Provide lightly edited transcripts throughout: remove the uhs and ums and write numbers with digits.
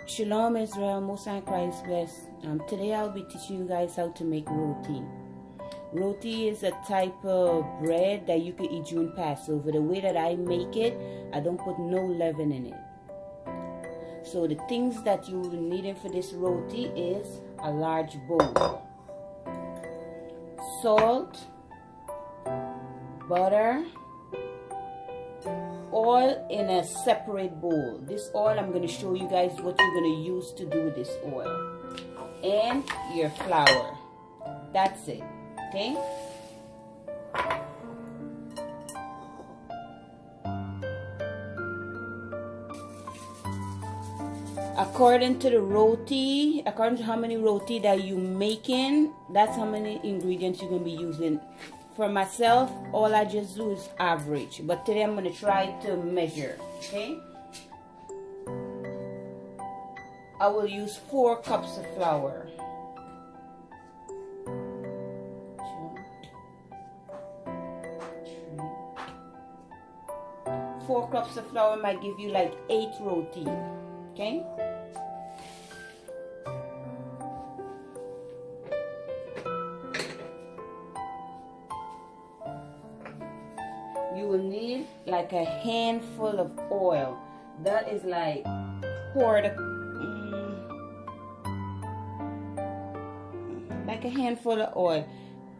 Shalom Israel, Most High Christ bless. Today I'll be teaching you guys how to make roti. Roti is a type of bread that you can eat during Passover. The way that I make it, I don't put no leaven in it. So the things that you will need for this roti is a large bowl, salt, butter, oil in a separate bowl. This oil, I'm going to show you guys what you're going to use to do this oil, and your flour. That's it. Okay, according to the roti, according to how many roti that you making, that's how many ingredients you're going to be using. For myself, all I just do is average, but today I'm going to try to measure. Okay, I will use 4 cups of flour. 4 cups of flour might give you like 8 roti. Okay, you will need like a handful of oil. That is like like a handful of oil.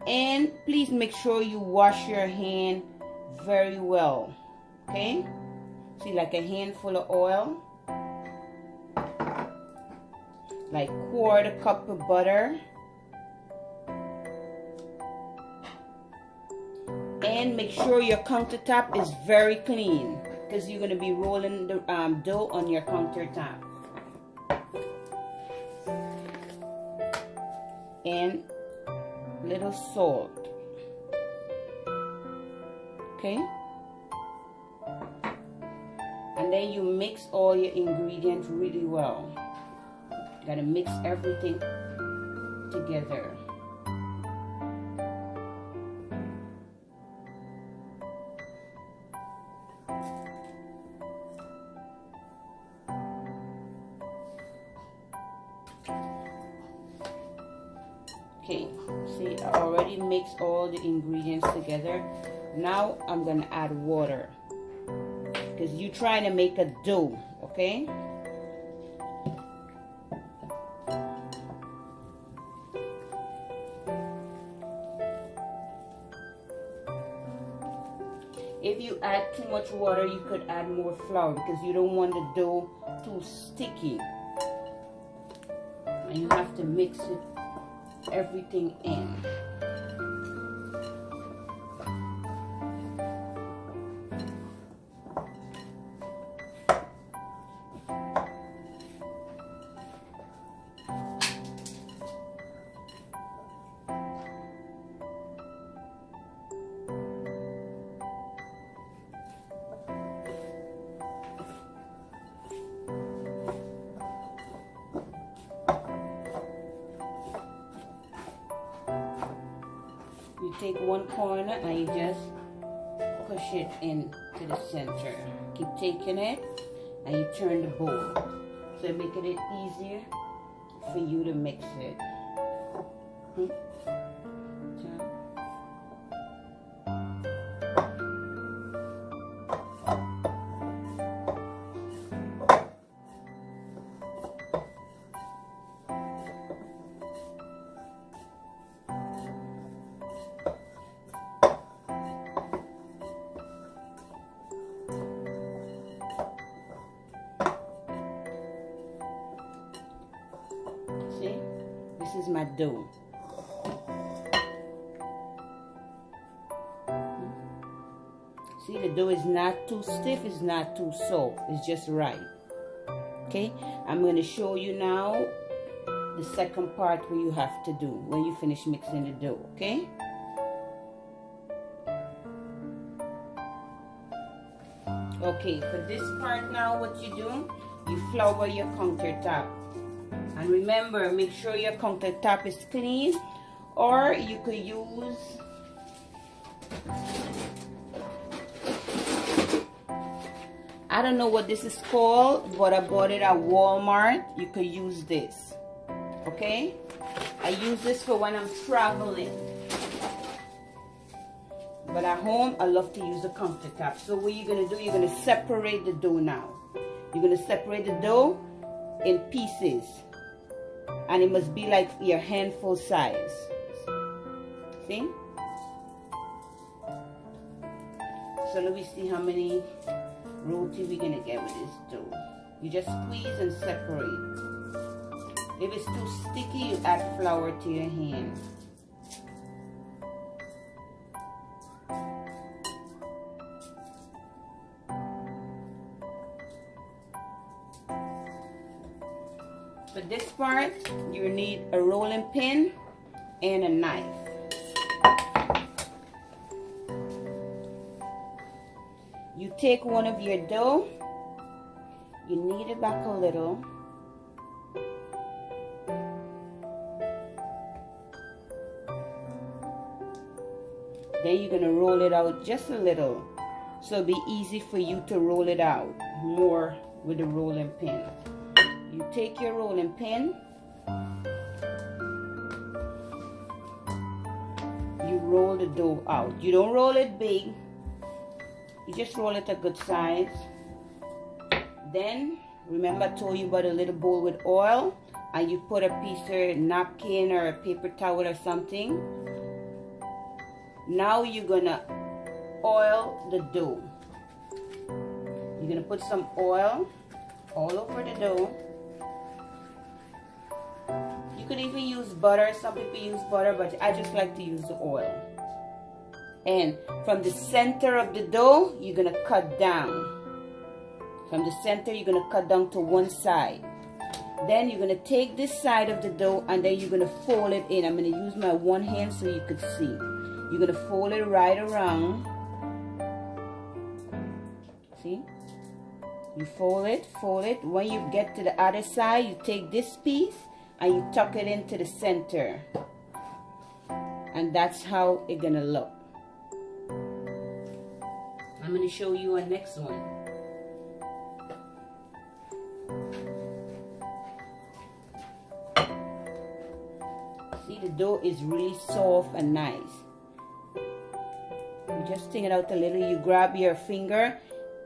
And please make sure you wash your hand very well. Okay, see, like a handful of oil, like 1/4 cup of butter, and make sure your countertop is very clean because you're going to be rolling the dough on your countertop. And little salt. Okay, and then you mix all your ingredients really well. You gotta mix everything together. Okay, see, I already mixed all the ingredients together. Now I'm gonna add water, because you're trying to make a dough. Okay, if you add too much water, you could add more flour because you don't want the dough too sticky, and you have to mix it everything in. You take one corner and you just push it into the center. Keep taking it and you turn the bowl, so making it easier for you to mix it. This is my dough. See, the dough is not too stiff, it's not too soft, it's just right. Okay, I'm going to show you now the second part where you have to do when you finish mixing the dough. Okay, okay, for this part now, what you do, you flour your countertop. And remember, make sure your countertop is clean, or you could use I don't know what this is called, but I bought it at Walmart. You could use this, okay? I use this for when I'm traveling. But at home, I love to use a countertop. So what you're going to do, you're going to separate the dough now. You're going to separate the dough in pieces. And it must be like your handful size. See? So let me see how many roti we're going to get with this dough. You just squeeze and separate. If it's too sticky, you add flour to your hand. For this part, you need a rolling pin and a knife. You take one of your dough, you knead it back a little. Then you're going to roll it out just a little. So it'll be easy for you to roll it out more with the rolling pin. You take your rolling pin, you roll the dough out. You don't roll it big, you just roll it a good size. Then, remember I told you about a little bowl with oil, and you put a piece of napkin or a paper towel or something. Now you're gonna oil the dough. You're gonna put some oil all over the dough. You could even use butter. Some people use butter, but I just like to use the oil. And from the center of the dough, you're going to cut down. From the center, you're going to cut down to one side. Then you're going to take this side of the dough and then you're going to fold it in. I'm going to use my one hand so you could see. You're going to fold it right around. See? You fold it, fold it. When you get to the other side, you take this piece and you tuck it into the center, and that's how it's gonna look. I'm gonna show you a next one. See, the dough is really soft and nice. You just sting it out a little. You grab your finger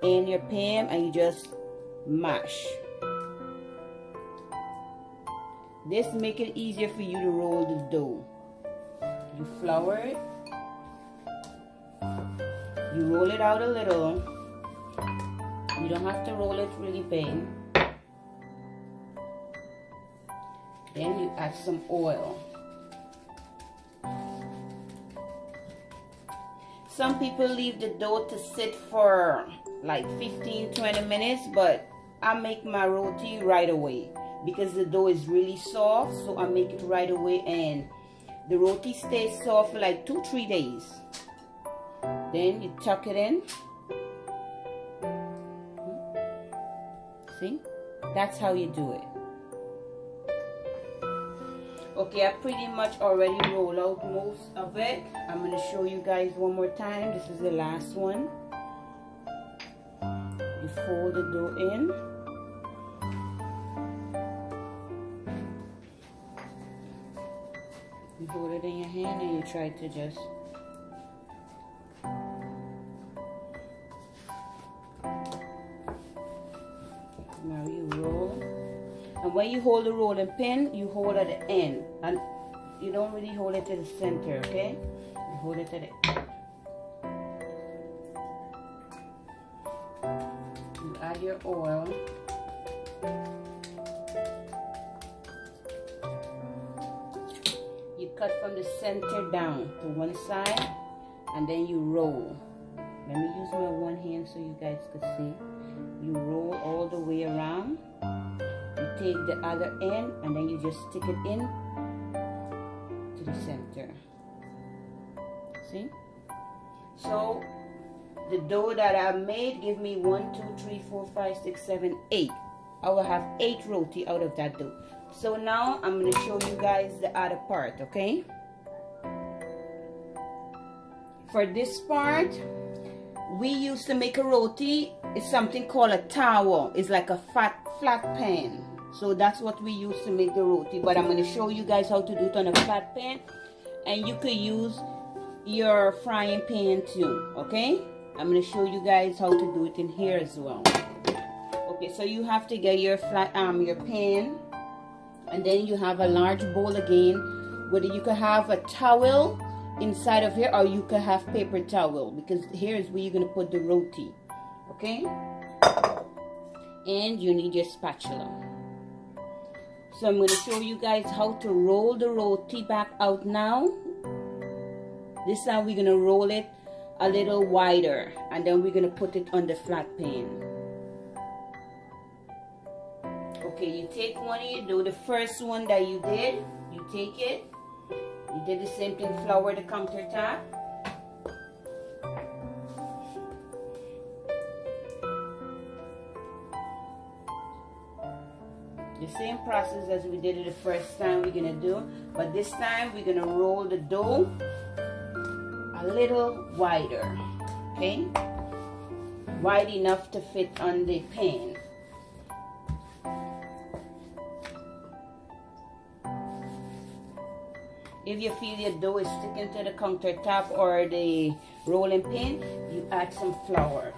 and your pan and you just mash. This make it easier for you to roll the dough. You flour it. You roll it out a little. You don't have to roll it really big. Then you add some oil. Some people leave the dough to sit for like 15-20 minutes, but I make my roti right away. Because the dough is really soft, so I make it right away, and the roti stays soft for like 2-3 days. Then you tuck it in. See? That's how you do it. Okay, I pretty much already rolled out most of it. I'm going to show you guys one more time. This is the last one. You fold the dough in. You hold it in your hand and you try to just now you roll. And when you hold the rolling pin, you hold at the end, and you don't really hold it to the center, okay? You hold it to the end. You add your oil. You cut from the center down to one side, and then you roll. Let me use my one hand so you guys could see. You roll all the way around. You take the other end and then you just stick it in to the center. See? So the dough that I made give me 1, 2, 3, 4, 5, 6, 7, 8. I will have 8 roti out of that dough. So now I'm going to show you guys the other part, okay? For this part, we used to make a roti is something called a tawa. It's like a flat pan. So that's what we use to make the roti. But I'm going to show you guys how to do it on a flat pan. And you could use your frying pan too. Okay? I'm going to show you guys how to do it in here as well. Okay, so you have to get your your pan. And then you have a large bowl again. Whether you could have a towel inside of here, or you could have paper towel, because here is where you're going to put the roti. Okay? And you need your spatula. So I'm going to show you guys how to roll the roti back out now. This time we're going to roll it a little wider, and then we're going to put it on the flat pan. Okay, you take one of your dough, the first one that you did, you take it. You did the same thing, flour the countertop. The same process as we did it the first time we're going to do. But this time we're going to roll the dough a little wider. Okay? Wide enough to fit on the pan. If you feel your dough is sticking to the countertop or the rolling pin, you add some flour.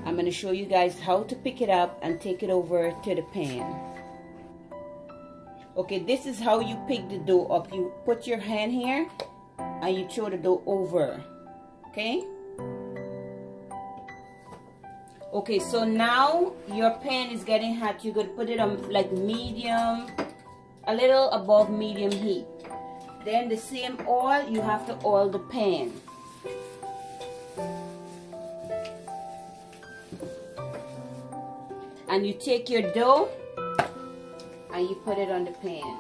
I'm going to show you guys how to pick it up and take it over to the pan. Okay, this is how you pick the dough up. You put your hand here and you throw the dough over. Okay? Okay, so now your pan is getting hot. You're going to put it on like medium, a little above medium heat. Then the same oil, you have to oil the pan. And you take your dough and you put it on the pan.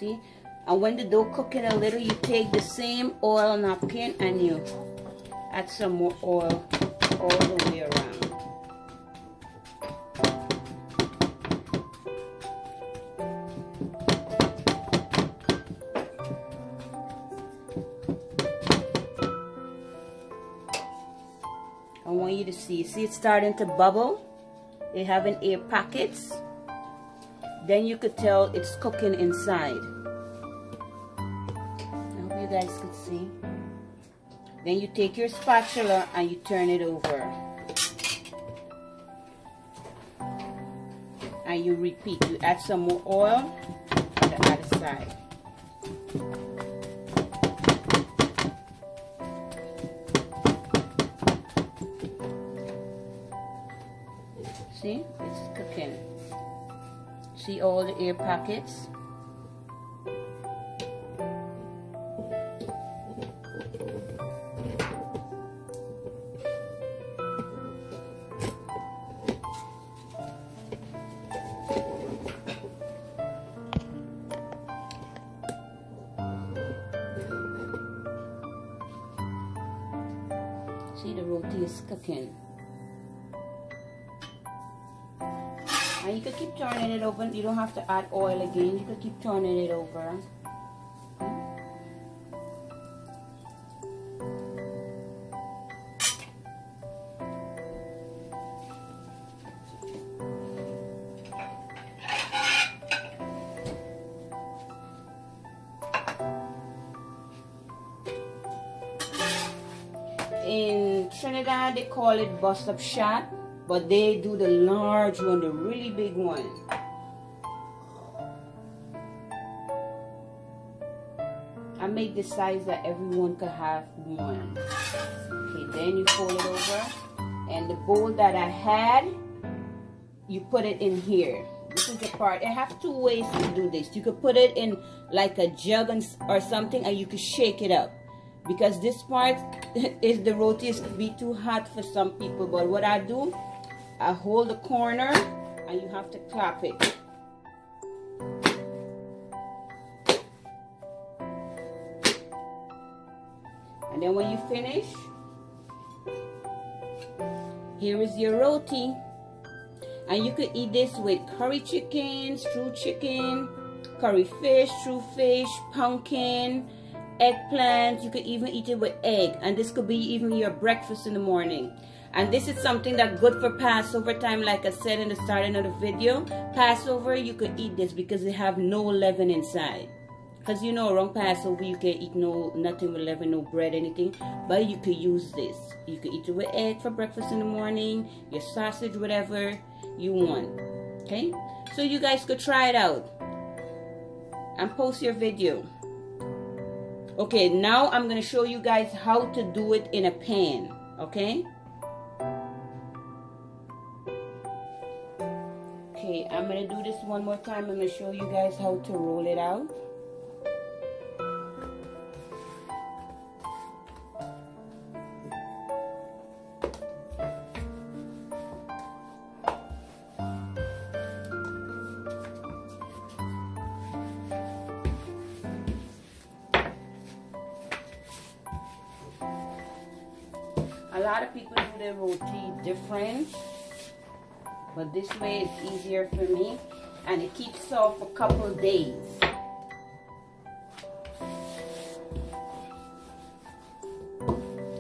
See? And when the dough cooking a little, you take the same oil napkin and you add some more oil all the way around. I want you to see it's starting to bubble. They having air pockets. Then you could tell it's cooking inside. I hope you guys could see. Then you take your spatula and you turn it over. And you repeat. You add some more oil on the other side. See? It's cooking. See all the air pockets? See, the roti is cooking. And you can keep turning it over. You don't have to add oil again. You can keep turning it over. In Trinidad, they call it bust up shot. but they do the large one, the really big one. I make the size that everyone could have one. Okay, then you fold it over, and the bowl that I had, you put it in here. This is the part. I have two ways to do this. You could put it in like a jug or something, and you could shake it up. Because this part is the roti is could be too hot for some people. But what I do, I hold the corner, and you have to clap it. And then when you finish, here is your roti. And you could eat this with curry chicken, stewed chicken, curry fish, stewed fish, pumpkin, eggplant. You could even eat it with egg. And this could be even your breakfast in the morning. And this is something that's good for Passover time. Like I said in the starting of the video, Passover, you could eat this because they have no leaven inside. Because you know around Passover you can eat nothing with leaven, no bread, anything. But you could use this. You could eat it with egg for breakfast in the morning, your sausage, whatever you want. Okay? So you guys could try it out and post your video. Okay, now I'm going to show you guys how to do it in a pan. Okay? Okay, I'm going to do this one more time. I'm going to show you guys how to roll it out. A lot of people do their roti different, but this way is easier for me, and it keeps soft for a couple of days.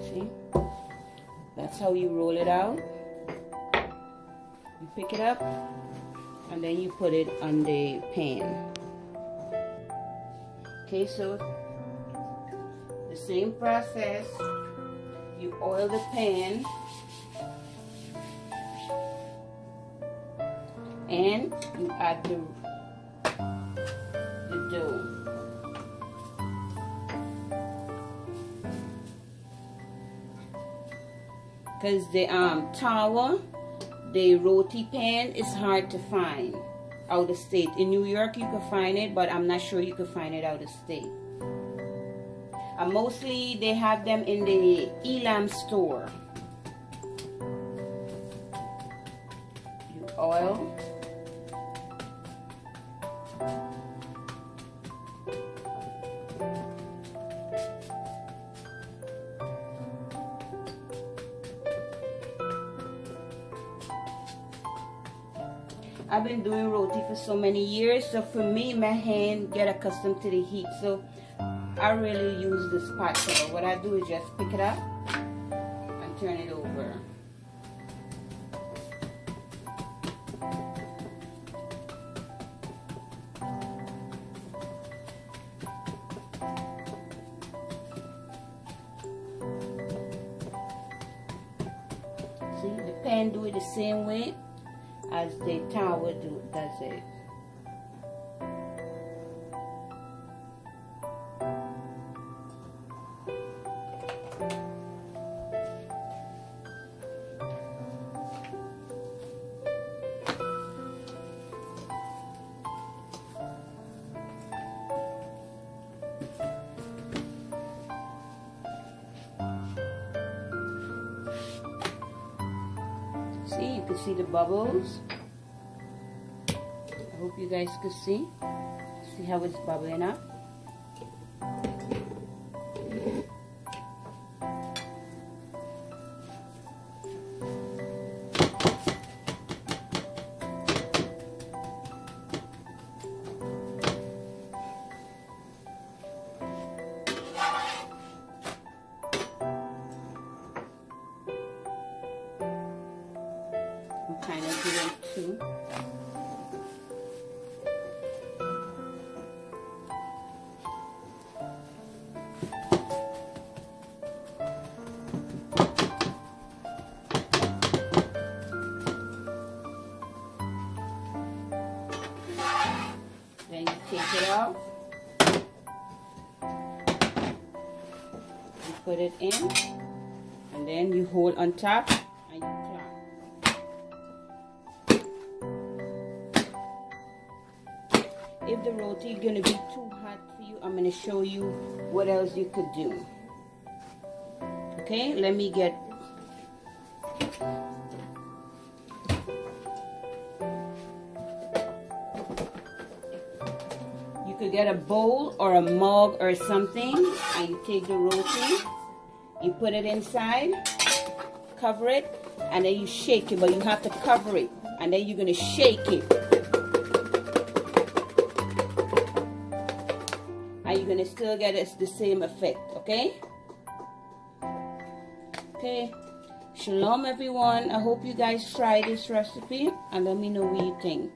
See? That's how you roll it out. You pick it up, and then you put it on the pan. Okay, so the same process. You oil the pan, and you add the dough. Because the tower, the roti pan is hard to find out of state. In New York you can find it, but I'm not sure you can find it out of state. Mostly they have them in the Elam store. You oil. I've been doing roti for so many years, so for me, my hand get accustomed to the heat. So I really use this spatula. What I do is just pick it up and turn it over. See, the pan do it the same way as the tower does it. See, you can see the bubbles. I hope you guys can see. See how it's bubbling up? I'm kind of doing two. take it off. You put it in, and then you hold on top and you clap. If the roti is going to be too hot for you, I'm going to show you what else you could do. Okay, let me get... You could get a bowl or a mug or something, and you take the roti, you put it inside, cover it, and then you shake it, but you have to cover it, and then you're going to shake it. And you're going to still get the same effect, okay? Okay. Shalom, everyone. I hope you guys try this recipe, and let me know what you think.